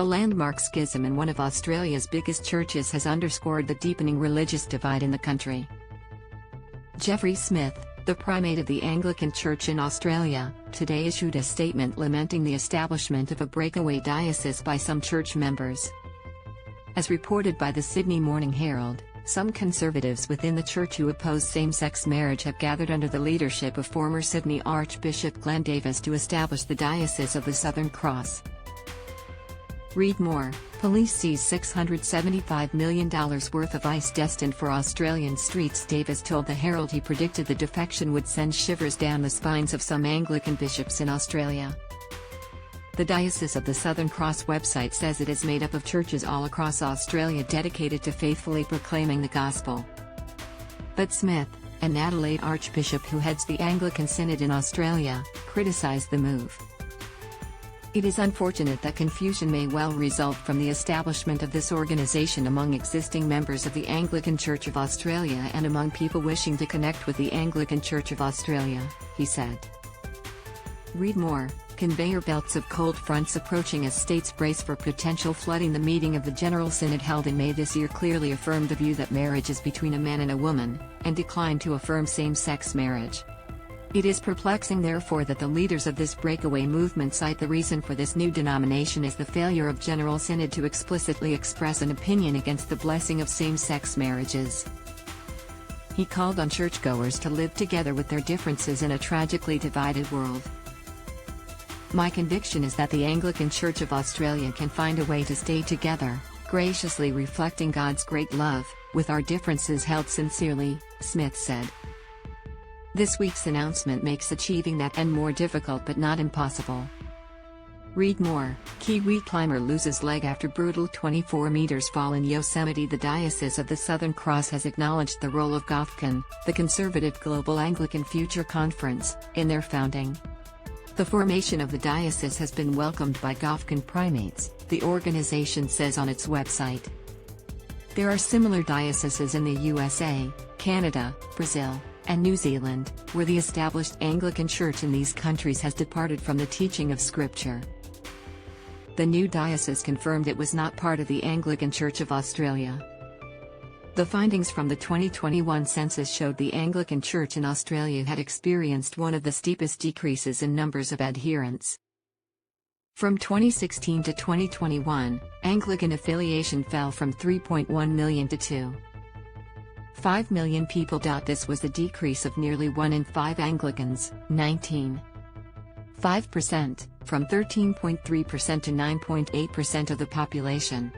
A landmark schism in one of Australia's biggest churches has underscored the deepening religious divide in the country. Geoffrey Smith, the Primate of the Anglican Church in Australia, today issued a statement lamenting the establishment of a breakaway diocese by some church members. As reported by the Sydney Morning Herald, some conservatives within the church who oppose same-sex marriage have gathered under the leadership of former Sydney Archbishop Glenn Davies to establish the Diocese of the Southern Cross. Read more. Police seize $675 million worth of ice destined for Australian streets. Davies told the Herald he predicted the defection would send shivers down the spines of some Anglican bishops in Australia. The Diocese of the Southern Cross website says it is made up of churches all across Australia dedicated to faithfully proclaiming the gospel. But Smith, an Adelaide archbishop who heads the Anglican Synod in Australia, criticised the move. It is unfortunate that confusion may well result from the establishment of this organisation among existing members of the Anglican Church of Australia and among people wishing to connect with the Anglican Church of Australia, he said. Read more. Conveyor belts of cold fronts approaching as states brace for potential flooding. The meeting of the General Synod held in May this year clearly affirmed the view that marriage is between a man and a woman, and declined to affirm same-sex marriage. It is perplexing therefore that the leaders of this breakaway movement cite the reason for this new denomination as the failure of General Synod to explicitly express an opinion against the blessing of same-sex marriages. He called on churchgoers to live together with their differences in a tragically divided world. My conviction is that the Anglican Church of Australia can find a way to stay together, graciously reflecting God's great love, with our differences held sincerely, Smith said. This week's announcement makes achieving that end more difficult but not impossible. Read more. Kiwi climber loses leg after brutal 24 meters fall in Yosemite. The Diocese of the Southern Cross has acknowledged the role of GOFCON, the Conservative Global Anglican Future Conference, in their founding. The formation of the diocese has been welcomed by GOFCON primates, the organization says on its website. There are similar dioceses in the USA, Canada, Brazil, and New Zealand, where the established Anglican Church in these countries has departed from the teaching of Scripture. The new diocese confirmed it was not part of the Anglican Church of Australia. The findings from the 2021 census showed the Anglican Church in Australia had experienced one of the steepest decreases in numbers of adherents. From 2016 to 2021, Anglican affiliation fell from 3.1 million to 2.5 million people. This was a decrease of nearly 1 in 5 Anglicans, 19.5%, from 13.3% to 9.8% of the population.